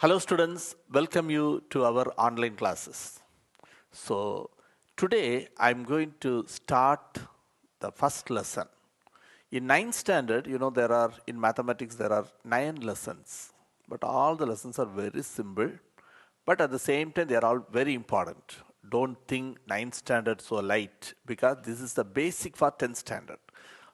Hello students, welcome you to our online classes. So today I'm going to start the first lesson. In 9th standard, in mathematics there are 9 lessons, but all the lessons are very simple, but at the same time they are all very important. Don't think 9th standard so light because this is the basic for 10th standard.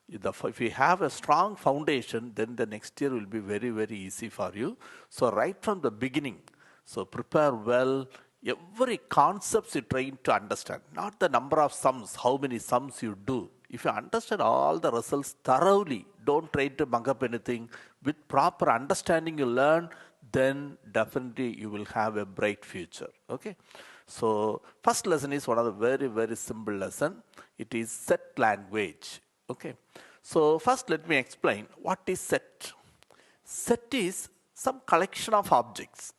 If you have a strong foundation, then the next year will be very, very easy for you. So right from the beginning, so prepare well. Every concept you try to understand, not the number of sums, how many sums you do. If you understand all the results thoroughly, don't try to mug up anything. With proper understanding you learn, then definitely you will have a bright future. Okay. So first lesson is one of the very, very simple lesson. It is set language. Okay, so first let me explain what is set. Set is some collection of objects.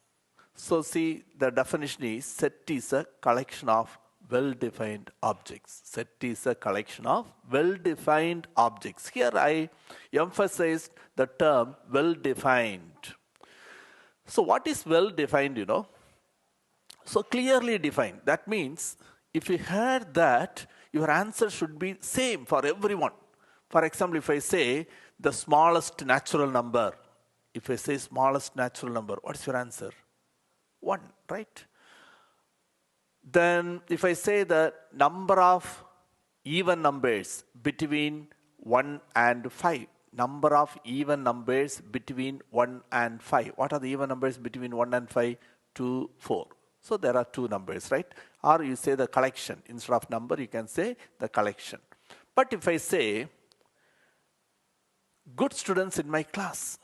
So see, the definition is set is a collection of well-defined objects. Set is a collection of well-defined objects. Here I emphasize the term well-defined. So what is well-defined, So clearly defined. That means if you heard that, your answer should be same for everyone. For example, if I say the smallest natural number, if I say smallest natural number, what's your answer? 1, right? Then if I say the number of even numbers between 1 and 5, number of even numbers between 1 and 5. What are the even numbers between 1 and 5? 2, 4. So there are 2 numbers, right? Or you say the collection. Instead of number, you can say the collection. But if I say good students in my class,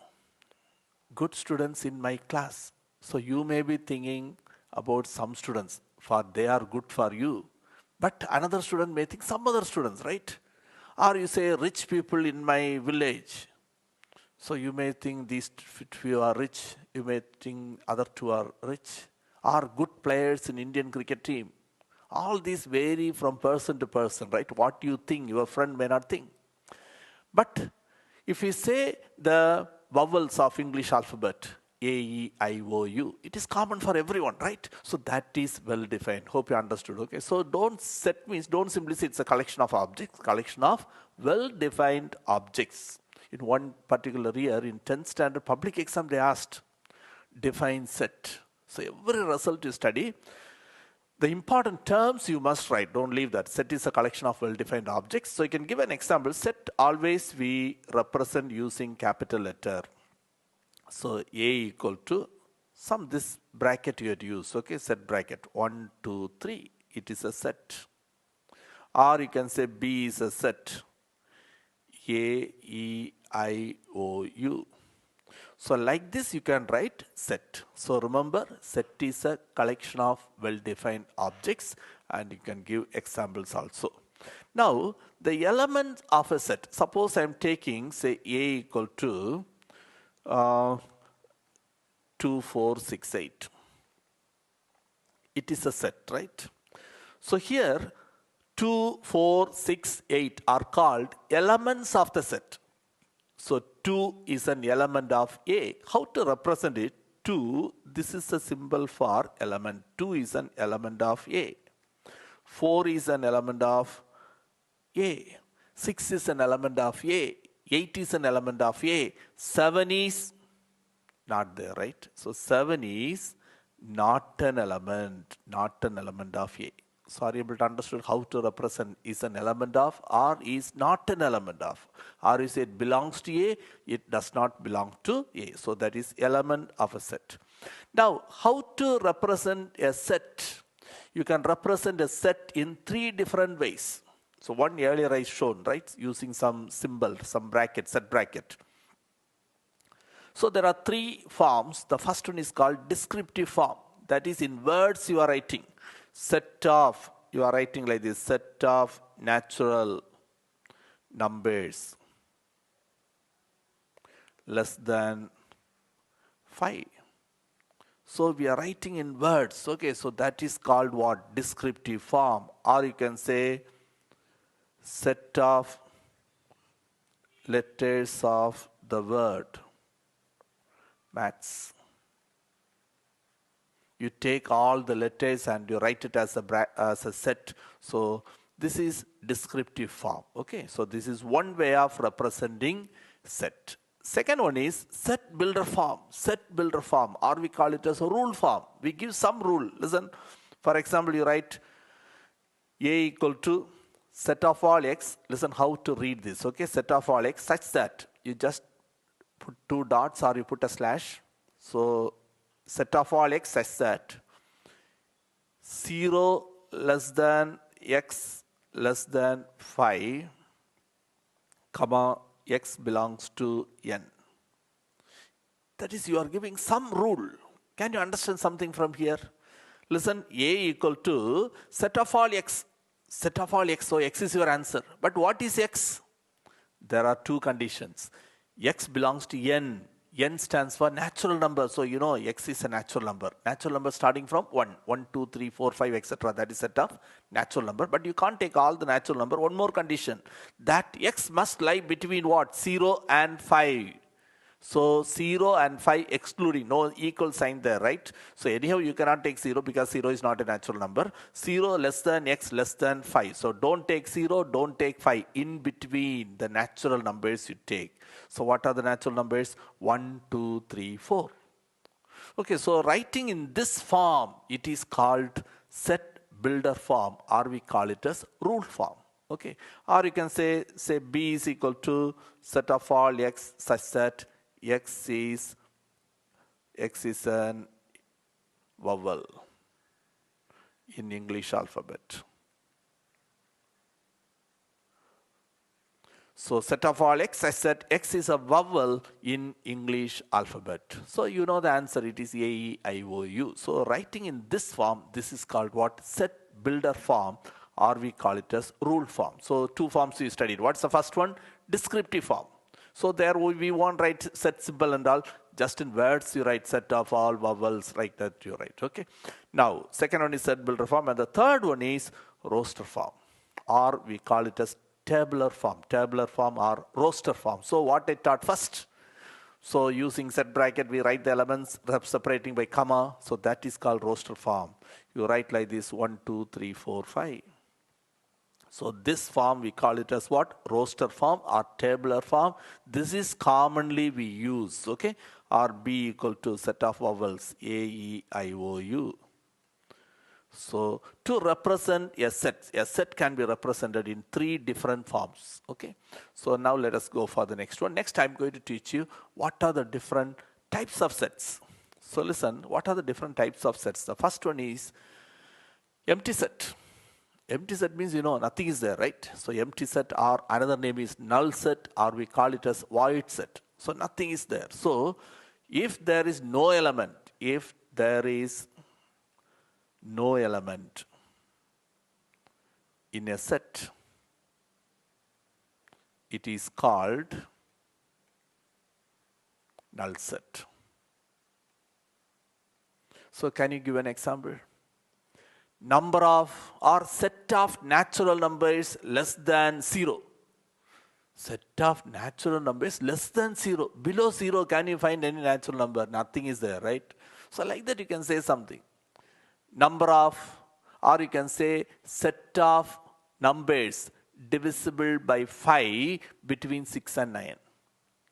good students in my class. So you may be thinking about some students, for they are good for you. But another student may think some other students, right? Or you say rich people in my village. So you may think these few are rich. You may think other 2 are rich. Are good players in Indian cricket team. All these vary from person to person, right? What you think, your friend may not think. But if you say the vowels of English alphabet, A, E, I, O, U, it is common for everyone, right? So that is well defined. Hope you understood, okay? So don't simply say it's a collection of objects, collection of well defined objects. In one particular year, in 10th standard public exam, they asked, define set. So every result you study, the important terms you must write. Don't leave that. Set is a collection of well-defined objects. So you can give an example. Set always we represent using capital letter. So A equal to this bracket you had to use. Okay, set bracket 1, 2, 3. It is a set. Or you can say B is a set. A, E, I, O, U. So like this you can write set. So remember, set is a collection of well-defined objects, and you can give examples also. Now the elements of a set, suppose I am taking say A equal to 2, 4, 6, 8. It is a set, right? So here 2, 4, 6, 8 are called elements of the set. So 2 is an element of A. How to represent it? 2, this is a symbol for element. 2 is an element of A. 4 is an element of A. 6 is an element of A. 8 is an element of A. 7 is not there, right? So 7 is not an element of A. So are you able to understand how to represent is an element of or is not an element of? Or you say it belongs to A, it does not belong to A. So that is element of a set. Now how to represent a set? You can represent a set in 3 different ways. So one earlier I shown, right? Using some symbol, some bracket, set bracket. So there are 3 forms. The first one is called descriptive form. That is in words you are writing. Set of, you are writing like this, set of natural numbers less than 5. So we are writing in words. Okay, so that is called what? Descriptive form. Or you can say set of letters of the word maths. you take all the letters and you write it as a set. So this is descriptive form. Okay, so this is one way of representing set. Second one is set builder form. Set builder form, or we call it as a rule form. We give some rule. Listen, for example, you write A equal to set of all x. Listen how to read this. Okay, set of all x such that you just put two dots or you put a slash. So set of all x such that 0 less than x less than 5, comma, x belongs to n. That is, you are giving some rule. Can you understand something from here? Listen, A equal to set of all x. Set of all x, so x is your answer. But what is x? There are two conditions. X belongs to n. N stands for natural number. So you know x is a natural number. Natural number starting from 1. 1, 2, 3, 4, 5, etc. That is set of natural number. But you can't take all the natural number. One more condition. That x must lie between what? 0 and 5. So 0 and 5 excluding, no equal sign there, right? So anyhow you cannot take 0 because 0 is not a natural number. 0 less than x less than 5. So don't take 0, don't take 5. In between the natural numbers you take. So what are the natural numbers? 1, 2, 3, 4. Okay, so writing in this form, it is called set builder form, or we call it as rule form. Okay, or you can say B is equal to set of all x such that x is an vowel in English alphabet. So set of all x, I said x is a vowel in English alphabet. So you know the answer, it is A, E, I, O, U. So writing in this form, this is called what? Set builder form, or we call it as rule form. So two forms we studied. What's the first one? Descriptive form. So there we won't write set symbol and all. Just in words you write set of all vowels, like that you write. Okay. Now second one is set builder form, and the third one is roster form, or we call it as tabular form. Tabular form or roster form. So what I taught first. So using set bracket we write the elements separating by comma. So that is called roster form. You write like this 1, 2, 3, 4, 5. So this form we call it as what? Roster form or tabular form. This is commonly we use, okay? Or B equal to set of vowels A, E, I, O, U. So to represent a set can be represented in 3 different forms, okay? So now let us go for the next one. Next I'm going to teach you what are the different types of sets. So listen, what are the different types of sets? The first one is empty set. Empty set means, you know, nothing is there, right? So empty set, or another name is null set, or we call it as void set. So nothing is there. So if there is no element, in a set, it is called null set. So can you give an example? Number of or set of natural numbers less than 0. Set of natural numbers less than 0. Below 0, can you find any natural number? Nothing is there, right? So like that you can say something. Number of, or you can say set of numbers divisible by 5 between 6 and 9.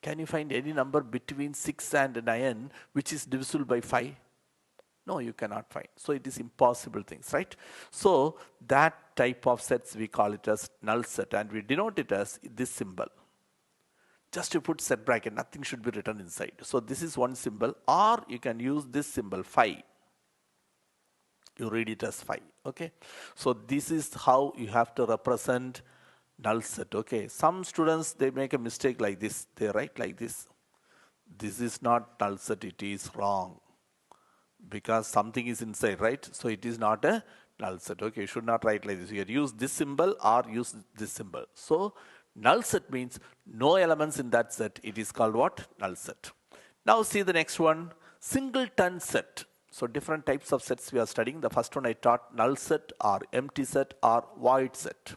Can you find any number between 6 and 9 which is divisible by 5? No, you cannot find. So it is impossible things, right? So that type of sets we call it as null set, and we denote it as this symbol. Just you put set bracket, nothing should be written inside. So this is one symbol, or you can use this symbol 5. You read it as 5, okay? So this is how you have to represent null set, okay? Some students, they make a mistake like this. They write like this. This is not null set, it is wrong. Because something is inside, right? So it is not a null set. Okay, you should not write like this. You use this symbol or use this symbol. So null set means no elements in that set. It is called what? Null set. Now see the next one, singleton set. So different types of sets we are studying. The first one I taught null set or empty set or void set.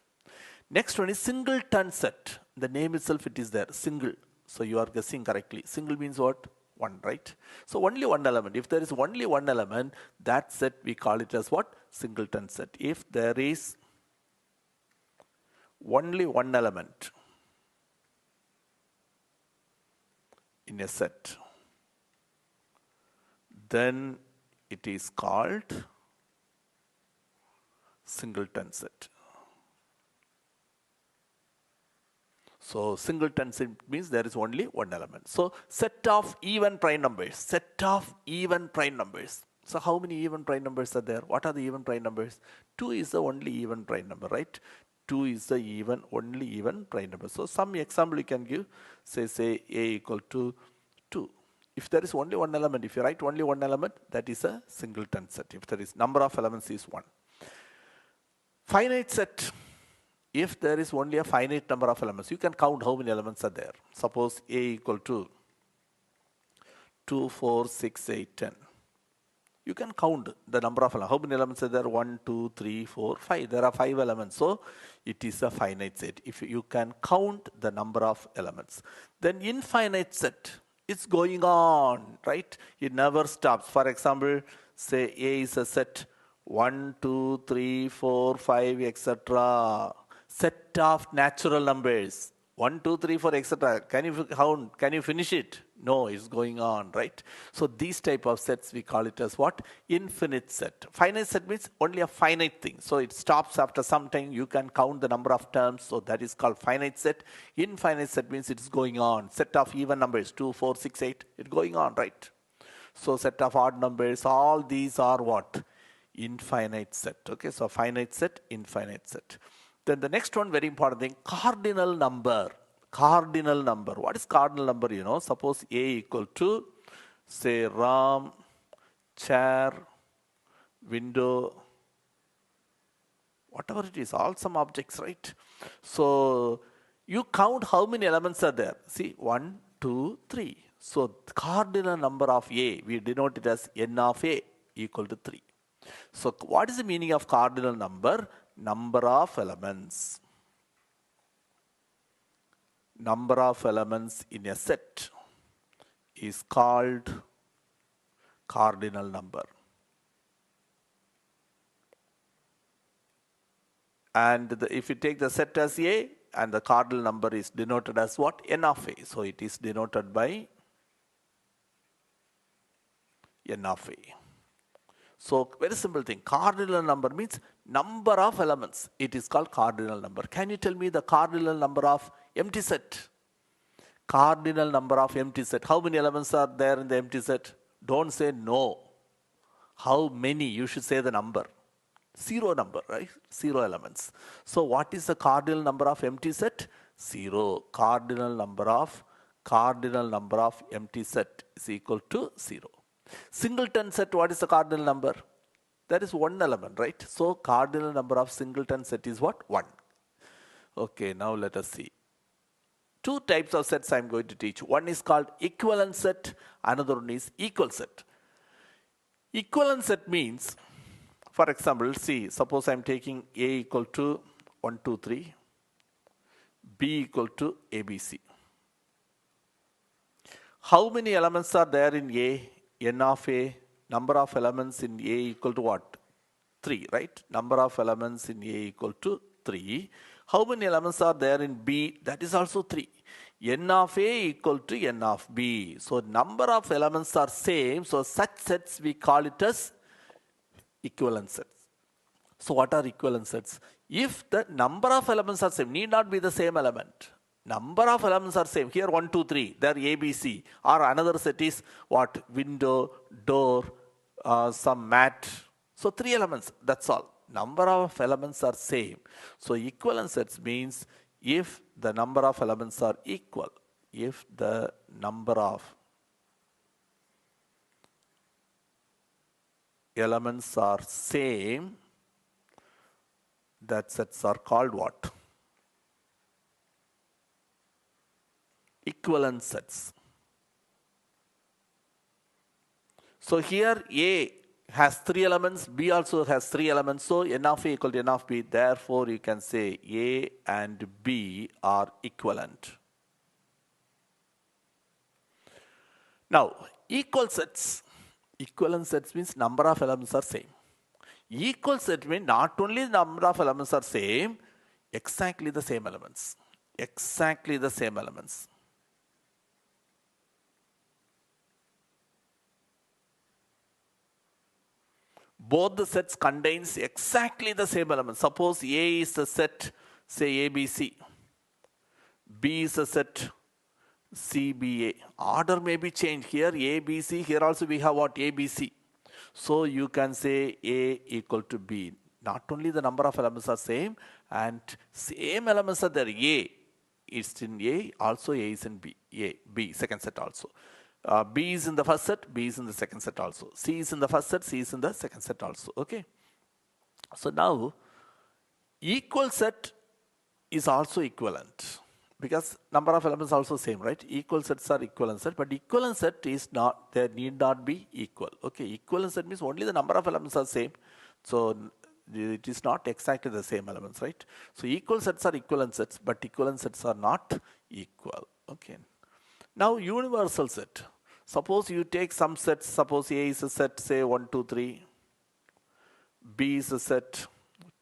Next one is singleton set. The name itself it is there, single. So you are guessing correctly. Single means what? 1, right? So only one element. If there is only one element, that set we call it as what? Singleton set. If there is only one element in a set, then it is called singleton set. So singleton set means there is only one element. So set of even prime numbers. Set of even prime numbers. So how many even prime numbers are there? What are the even prime numbers? 2 is the only even prime number, right? 2 is the only even prime number. So some example you can give, say a equal to 2. If there is only one element, if you write only one element, that is a singleton set. If there is number of elements is 1. Finite set. If there is only a finite number of elements, you can count how many elements are there. Suppose a equal to 2, 4, 6, 8, 10. You can count the number of elements. How many elements are there? 1, 2, 3, 4, 5. There are 5 elements. So it is a finite set. If you can count the number of elements. Then infinite set, it's going on, right? It never stops. For example, say A is a set 1, 2, 3, 4, 5, etc. Set of natural numbers 1, 2, 3, 4, etc. Can you count? Can you finish it? No, it's going on, right? So these type of sets we call it as what? Infinite set. Finite set means only a finite thing. So it stops after some time. You can count the number of terms. So that is called finite set. Infinite set means it's going on. Set of even numbers 2, 4, 6, 8. It's going on, right? So set of odd numbers. All these are what? Infinite set. Okay, so finite set, infinite set. Then the next one, very important thing, cardinal number. Cardinal number. What is cardinal number? You know, suppose A equal to, say, Ram, chair, window, whatever it is, all some objects, right? So you count how many elements are there. See, 1, 2, 3. So cardinal number of A, we denote it as n of A equal to 3. So what is the meaning of cardinal number? Number of elements. Number of elements in a set is called cardinal number. And if you take the set as A, and the cardinal number is denoted as what? N of A. So it is denoted by N of A. So very simple thing. Cardinal number means number of elements. It is called cardinal number. Can you tell me the cardinal number of empty set? Cardinal number of empty set. How many elements are there in the empty set? Don't say no. How many? You should say the number. 0 number, right? 0 elements. So what is the cardinal number of empty set? 0. Cardinal number of empty set is equal to 0. Singleton set, what is the cardinal number? That is one element, right? So cardinal number of singleton set is what? 1. Okay, now let us see. 2 types of sets I am going to teach. One is called equivalent set, another one is equal set. Equivalent set means, for example, see, suppose I am taking A equal to 1, 2, 3, B equal to ABC. How many elements are there in A? N of A, number of elements in A equal to what? 3, right? Number of elements in A equal to 3. How many elements are there in B? That is also 3. N of A equal to N of B. So number of elements are same. So such sets we call it as equivalent sets. So what are equivalent sets? If the number of elements are same, need not be the same element. Number of elements are same. Here 1, 2, 3. There ABC. Or another set is what? Window, door, some mat. So 3 elements. That's all. Number of elements are same. So equivalent sets means if the number of elements are equal. If the number of elements are same, that sets are called what? Equivalent sets. So here A has 3 elements, B also has 3 elements, so N of A equal to N of B. Therefore, you can say A and B are equivalent. Now, equal sets. Equivalent sets means number of elements are same. Equal set means not only the number of elements are same, exactly the same elements. Exactly the same elements. Both the sets contains exactly the same elements. Suppose A is a set, say ABC. B is a set, CBA. Order may be changed. Here ABC, here also we have what? ABC. So you can say A equal to B. Not only the number of elements are same, and same elements are there. A is in A, also A is in B. B, second set also. B is in the first set, B is in the second set also. C is in the first set, C is in the second set also. Okay. So now, equal set is also equivalent, because number of elements also same, right? Equal sets are equivalent set, but equivalent set is not, they need not be equal. Okay, equivalent set means only the number of elements are same, so it is not exactly the same elements, right? So equal sets are equivalent sets, but equivalent sets are not equal. Okay. Now universal set. Suppose you take some sets, suppose A is a set, say 1, 2, 3, B is a set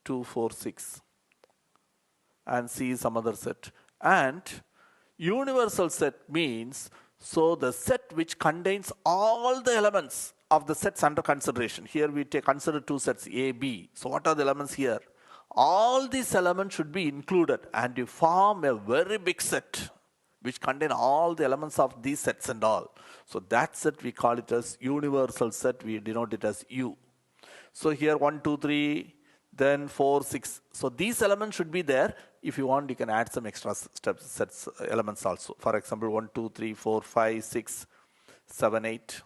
2, 4, 6, and C is some other set. And universal set means, so the set which contains all the elements of the sets under consideration. Here we consider two sets A, B. So what are the elements here? All these elements should be included, and you form a very big set which contain all the elements of these sets and all. So that set we call it as universal set, we denote it as U. So here 1, 2, 3, then 4, 6. So these elements should be there. If you want, you can add some extra sets elements also. For example, 1, 2, 3, 4, 5, 6, 7, 8.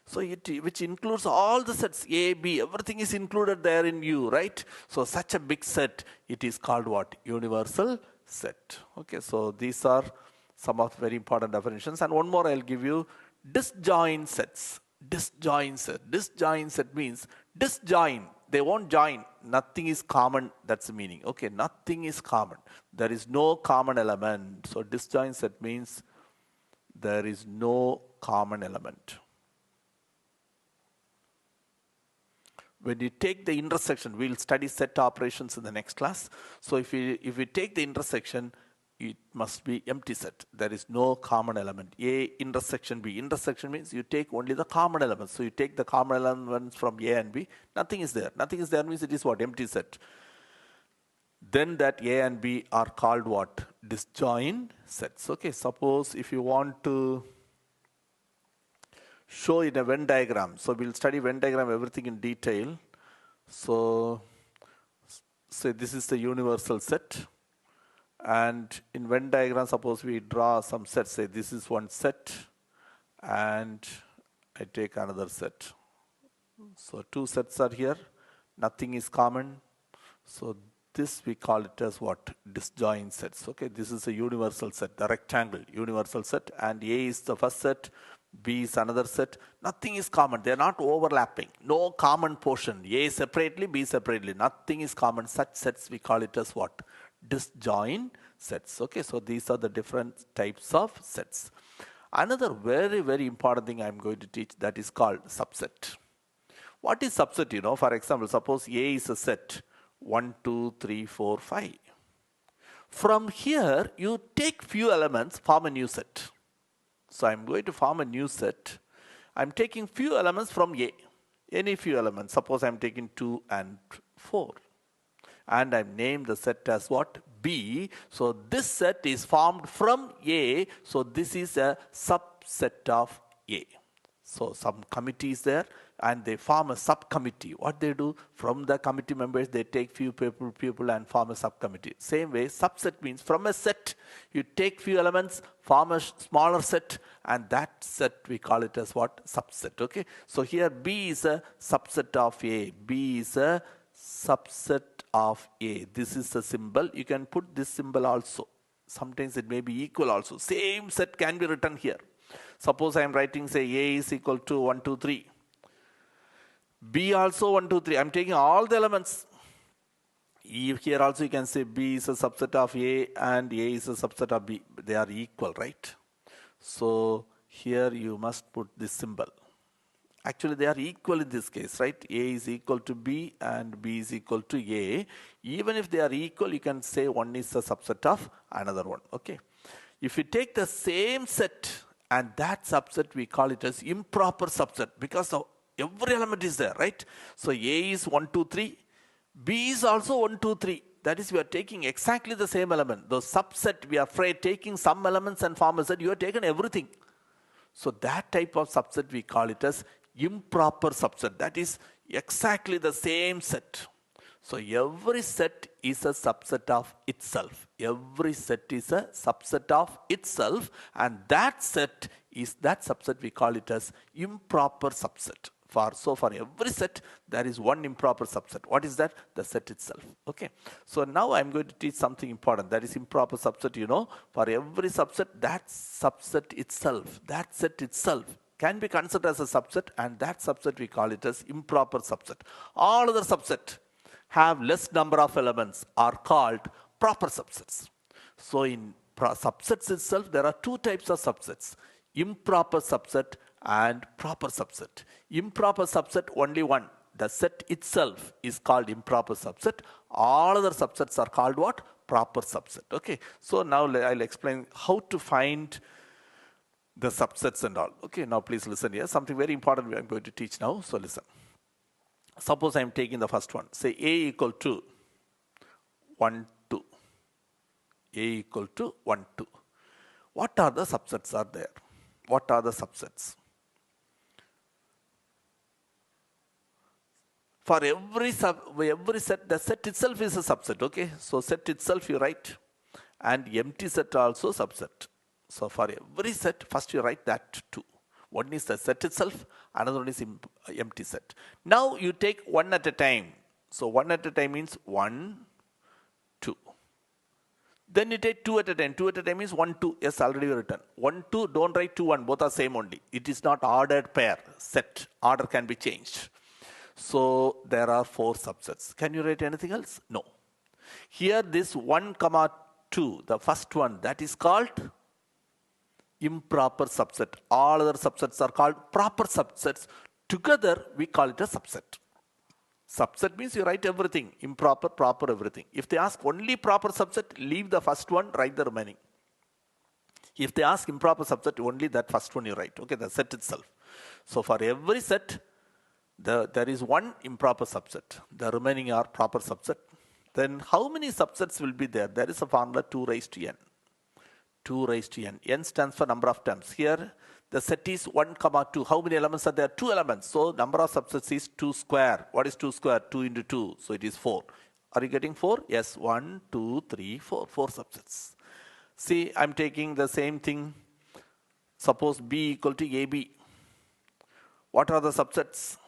So which includes all the sets A, B, everything is included there in U, right? So such a big set, it is called what? Universal set. Okay, so these are some of very important definitions. And one more I'll give you, disjoint sets. Disjoint set. Disjoint set means disjoin. They won't join. Nothing is common. That's the meaning. Okay, nothing is common. There is no common element. So disjoint set means there is no common element. When you take the intersection, we'll study set operations in the next class. So if we take the intersection, it must be empty set. There is no common element. A intersection B. Intersection means you take only the common elements. So you take the common elements from A and B. Nothing is there. Nothing is there means it is what? Empty set. Then that A and B are called what? Disjoint sets. Okay, suppose if you want to show in a Venn diagram. So we'll study Venn diagram, everything in detail. So say this is the universal set. And in Venn diagram, suppose we draw some sets. Say this is one set, and I take another set. So two sets are here. Nothing is common. So this we call it as what? Disjoint sets. Okay, this is a universal set, the rectangle, universal set. And A is the first set, B is another set. Nothing is common. They are not overlapping. No common portion. A separately, B separately. Nothing is common. Such sets we call it as what? Disjoint sets. Okay, so these are the different types of sets. Another very, very important thing I'm going to teach, that is called subset. What is subset? You know, for example, suppose A is a set 1, 2, 3, 4, 5. From here, you take few elements, form a new set. So I'm going to form a new set. I'm taking few elements from A. Any few elements. Suppose I'm taking 2 and 4. And I've named the set as what? B. So this set is formed from A. So this is a subset of A. So some committee is there and they form a subcommittee. What they do? From the committee members, they take few people and form a subcommittee. Same way, subset means from a set, you take few elements, form a smaller set, and that set we call it as what? Subset. Okay. So here B is a subset of A. B is a subset of A. This is a symbol. You can put this symbol also. Sometimes it may be equal also. Same set can be written here. Suppose I am writing, say, A is equal to 1, 2, 3. B also 1, 2, 3. I am taking all the elements. Here also you can say B is a subset of A and A is a subset of B. They are equal, right? So here you must put this symbol. Actually, they are equal in this case, right? A is equal to B and B is equal to A. Even if they are equal, you can say one is a subset of another one, okay? If you take the same set and that subset, we call it as improper subset because every element is there, right? So A is 1, 2, 3. B is also 1, 2, 3. That is, we are taking exactly the same element. The subset, we are taking some elements and form a set. You have taken everything. So that type of subset, we call it as improper subset. That is exactly the same set. So every set is a subset of itself. Every set is a subset of itself, and that set is that subset, we call it as improper subset. So for every set, there is one improper subset. What is that? The set itself. Okay. So now I'm going to teach something important. That is improper subset. You know, for every subset, that subset itself, that set itself can be considered as a subset, and that subset we call it as improper subset. All other subset have less number of elements are called proper subsets. So in subsets itself, there are two types of subsets: improper subset and proper subset. Improper subset, only one. The set itself is called improper subset. All other subsets are called what? Proper subset. Okay. So now I'll explain how to find the subsets and all. Okay. Now please listen here. Something very important I'm going to teach now. So listen. Suppose I'm taking the first one. Say A equal to 1, 2. A equal to 1, 2. What are the subsets are there? What are the subsets? For every set, the set itself is a subset, okay? So set itself you write, and empty set also subset. So for every set, first you write that two. One is the set itself, another one is empty set. Now you take one at a time. So one at a time means 1, 2. Then you take two at a time. Two at a time means 1, 2. Yes, already written. 1, 2, don't write 2, 1. Both are same only. It is not ordered pair. Set. Order can be changed. So there are 4 subsets. Can you write anything else? No. Here this 1, 2, the first one, that is called improper subset. All other subsets are called proper subsets. Together we call it a subset. Subset means you write everything. Improper, proper, everything. If they ask only proper subset, leave the first one, write the remaining. If they ask improper subset, only that first one you write. Okay, the set itself. So for every set, there is one improper subset. The remaining are proper subset. Then how many subsets will be there? There is a formula 2 raised to n. 2 raised to n. N stands for number of terms. Here the set is 1, 2. How many elements are there? 2 elements. So number of subsets is 2 square. What is 2 square? 2 into 2. So it is 4. Are you getting 4? Yes. 1, 2, 3, 4. 4 subsets. See, I'm taking the same thing. Suppose B equal to AB. What are the subsets?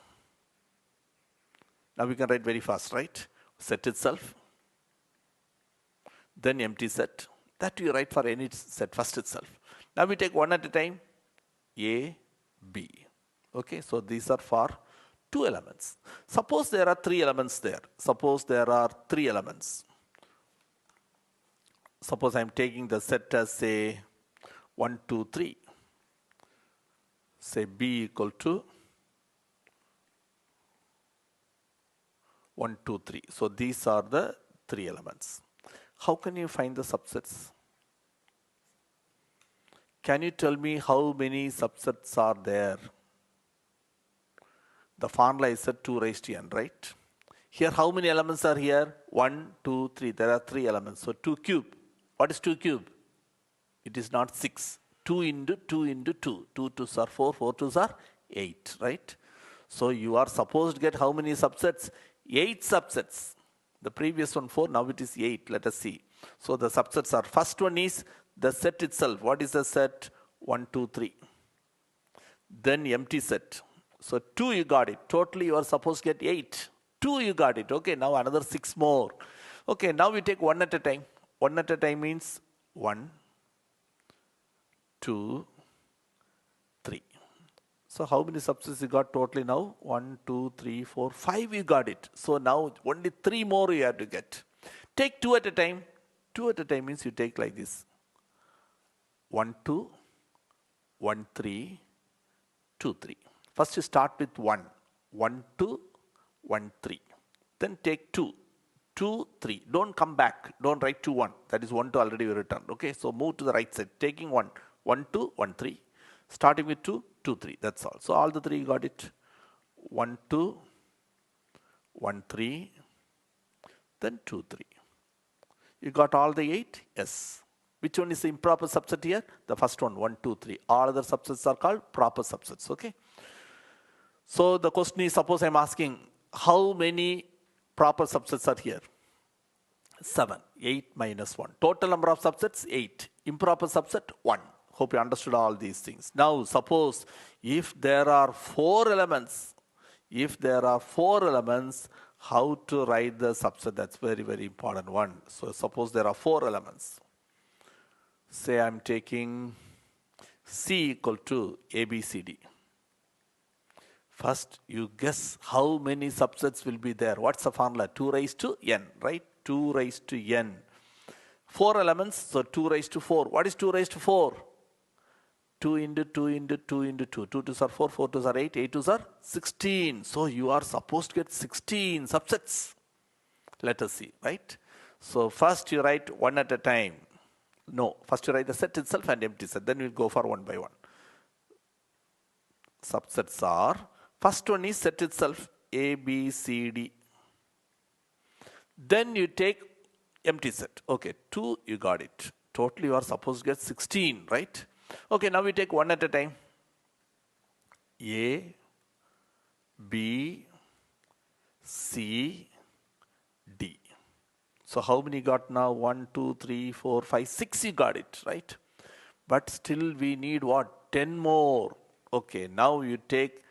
Now we can write very fast, right? Set itself, then empty set. That you write for any set first itself. Now we take one at a time. A, B. Okay, so these are for 2 elements. Suppose there are 3 elements there. Suppose there are 3 elements. Suppose I'm taking the set as say 1, 2, 3. Say B equal to 1, 2, 3. So these are the 3 elements. How can you find the subsets? Can you tell me how many subsets are there? The formula is at 2 raised to n, right? Here how many elements are here? 1, 2, 3. There are 3 elements. So 2 cube. What is 2 cube? It is not 6. 2 into 2 into 2. 2 2s are 4. 4 2s are 8, right? So you are supposed to get how many subsets? 8 subsets. The previous one 4, now it is 8. Let us see. So the subsets are, first one is the set itself. What is the set? 1, 2, 3. Then empty set. So 2 you got it. Totally you are supposed to get 8. 2 you got it. Okay, now another 6 more. Okay, now we take one at a time. One at a time means 1, 2, 3. So how many subsets you got totally now? 1, 2, 3, 4, 5 you got it. So now only 3 more you have to get. Take 2 at a time. 2 at a time means you take like this. 1, 2, 1, 3, 2, 3. First you start with 1, 1, 2, 1, 3. Then take 2, 2, 3. Don't come back. Don't write 2, 1. That is 1, 2 already returned. Okay, so move to the right side. Taking 1, 1, 2, 1, 3. Starting with 2, 2, 3. That's all. So all the 3 you got it. 1, 2, 1, 3. Then 2, 3. You got all the 8? Yes. Which one is the improper subset here? The first one, 1, 2, 3. All other subsets are called proper subsets. Okay. So the question is, suppose I'm asking, how many proper subsets are here? 7. 8 minus 1. Total number of subsets, 8. Improper subset, 1. Hope you understood all these things. Now suppose if there are 4 elements, how to write the subset? That's very, very important one. So suppose there are 4 elements. Say I'm taking C equal to ABCD. First, you guess how many subsets will be there. What's the formula? 2 raised to n, right? 2 raised to n. 4 elements, so 2 raised to 4. What is 2 raised to 4? 2 into 2 into 2 into 2. 2 2s are 4, 4 2s are 8, 8 2s are 16. So you are supposed to get 16 subsets. Let us see, right? So first you write one at a time. No, first you write the set itself and empty set. Then we'll go for one by one. Subsets are, first one is set itself, A, B, C, D. Then you take empty set. Okay, 2, you got it. Totally you are supposed to get 16, right? Okay, now we take one at a time. A, B, C, D. So how many got now? 1, 2, 3, 4, 5, 6 you got it, right? But still we need what? 10 more. Okay, now you take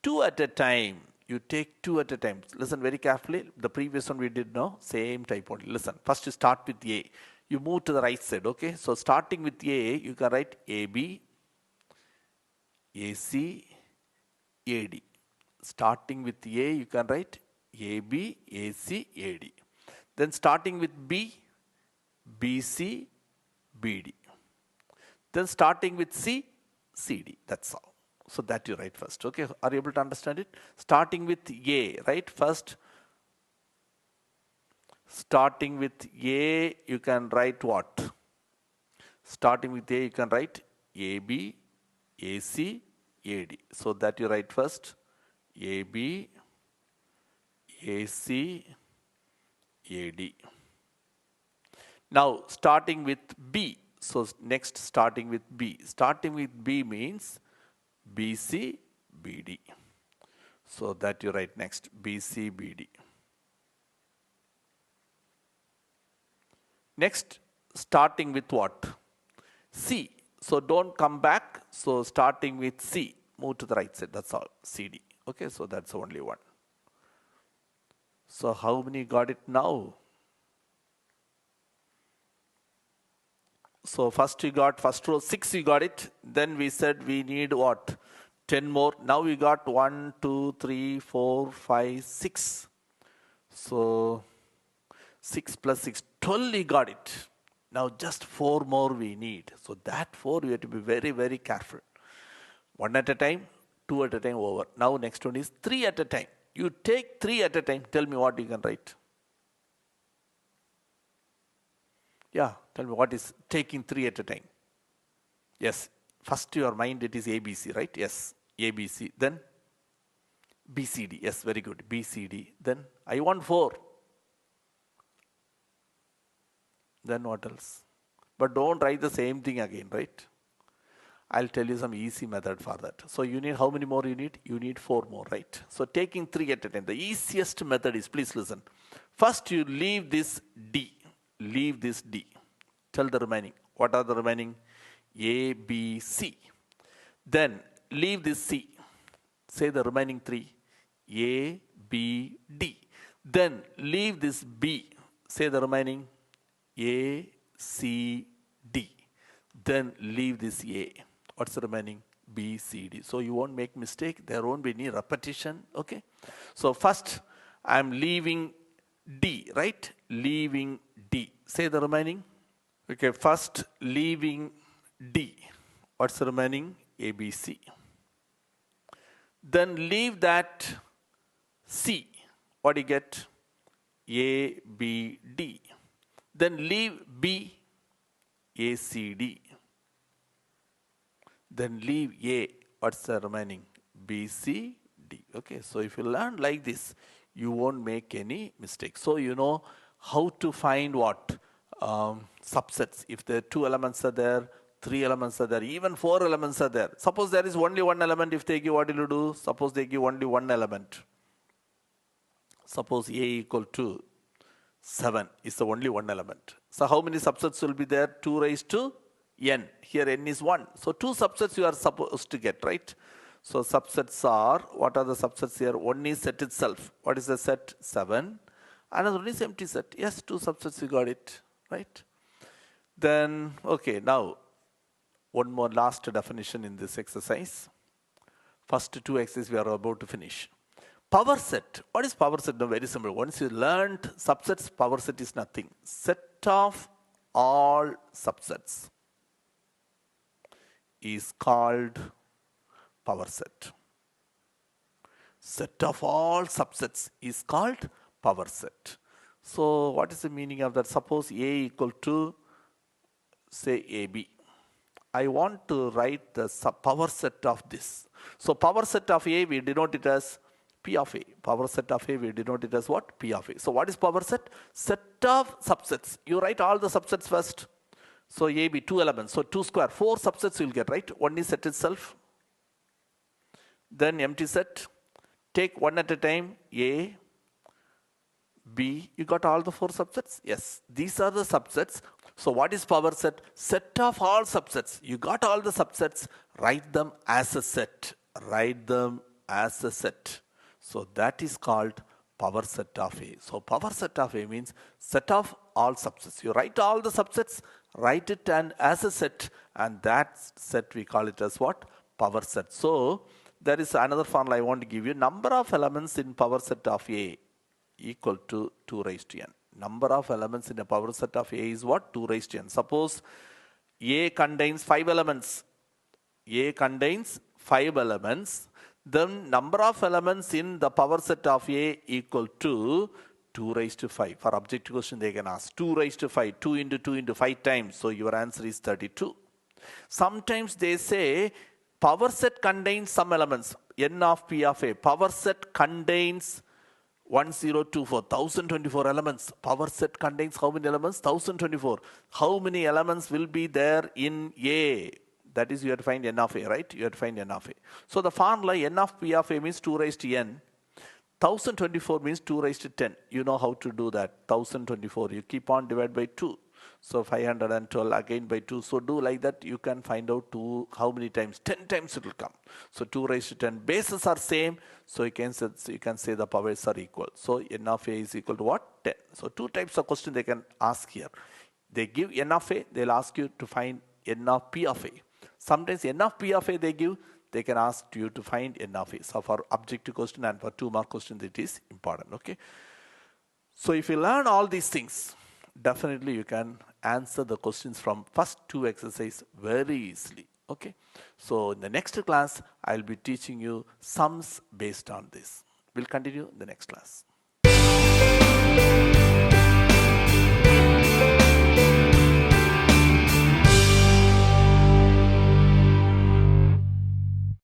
2 at a time. You take 2 at a time. Listen very carefully. The previous one we did now, same type only. Listen, first you start with A. You move to the right side, okay? So starting with A, you can write AB, AC, AD. Starting with A, you can write AB, AC, AD. Then starting with B, BC, BD. Then starting with C, CD. That's all. So that you write first. Okay, are you able to understand it? Starting with A, right? First, starting with A, you can write what? Starting with A, you can write AB, AC, AD. So that you write first AB, AC, AD. Now starting with B. So next starting with B. Starting with B means BC, BD. So that you write next BC, BD. Next starting with what? C. So don't come back. So starting with C. Move to the right side. That's all. CD. Okay, so that's only one. So how many got it now? So first you got first row 6 you got it. Then we said we need what? 10 more. Now we got 1, 2, 3, 4, 5, 6. So 6 plus 6, 12 we got it. Now just 4 more we need. So that 4 we have to be very, very careful. 1 at a time, 2 at a time over. Now next one is 3 at a time. You take 3 at a time. Tell me what you can write. Yeah, tell me what is taking 3 at a time. Yes, first to your mind it is ABC, right? Yes, ABC. Then BCD. Yes, very good. BCD. Then I want 4. Then what else? But don't write the same thing again, right? I'll tell you some easy method for that. So you need, how many more you need? You need 4 more, right? So taking 3 at a time. The easiest method is, please listen. First you leave this D. Leave this D. Tell the remaining. What are the remaining? A, B, C. Then leave this C. Say the remaining 3. A, B, D. Then leave this B. Say the remaining A, C, D. Then leave this A. What's the remaining? B, C, D. So you won't make mistake. There won't be any repetition. Okay. So first I'm leaving D, right? Leaving D. Say the remaining. Okay. First leaving D. What's the remaining? ABC. Then leave that C. What do you get? A, B, D. Then leave B, A, C, D. Then leave A. What's the remaining? B, C, D. Okay, so if you learn like this, you won't make any mistake. So you know how to find what? Subsets. If there are 2 elements are there, 3 elements are there, even 4 elements are there. Suppose there is only 1 element, if they give, what will you do? Suppose they give only 1 element. Suppose A equal to 7 is the only 1 element. So how many subsets will be there? 2 raised to n. Here n is 1. So 2 subsets you are supposed to get, right? So subsets are, what are the subsets here? One is set itself. What is the set? 7. Another one is empty set. Yes, 2 subsets you got it, right? Then, okay, now one more last definition in this exercise. First 2 exercises we are about to finish. Power set. What is power set? No, very simple. Once you learned subsets, power set is nothing. Set of all subsets is called power set. Set of all subsets is called power set. So what is the meaning of that? Suppose A equal to, say, AB. I want to write the power set of this. So power set of A, we denote it as P of A. Power set of A, we denote it as what? P of A. So what is power set? Set of subsets. You write all the subsets first. So AB, 2 elements. So 2 square, 4 subsets you will get, right? One is set itself. Then empty set. Take one at a time. A, B. You got all the 4 subsets? Yes. These are the subsets. So what is power set? Set of all subsets. You got all the subsets. Write them as a set. Write them as a set. So that is called power set of A. So power set of A means set of all subsets. You write all the subsets, write it as a set, and that set we call it as what? Power set. So there is another formula I want to give you. Number of elements in power set of A equal to 2 raised to n. Number of elements in a power set of A is what? 2 raised to n. Suppose A contains 5 elements. A contains 5 elements. Then number of elements in the power set of A equal to 2 raised to 5. For objective question they can ask 2 raised to 5. 2 into 2 into 5 times. So your answer is 32. Sometimes they say power set contains some elements. N of P of A. Power set contains 1024, 1024 elements. Power set contains how many elements? 1024. How many elements will be there in A? That is, you have to find n of A, right? You have to find n of A. So the formula n of P of A means 2 raised to n. 1024 means 2 raised to 10. You know how to do that. 1024. You keep on divide by 2. So 512 again by 2. So do like that. You can find out how many times. 10 times it will come. So 2 raised to 10. Bases are same. So you can say the powers are equal. So n of A is equal to what? 10. So 2 types of question they can ask here. They give n of A. They'll ask you to find n of P of A. Sometimes n of P of A they give. They can ask you to find n of A. So for objective question and for 2-mark questions it is important. Okay. So if you learn all these things, definitely you can answer the questions from first 2 exercises very easily. Okay. So in the next class, I'll be teaching you sums based on this. We'll continue in the next class.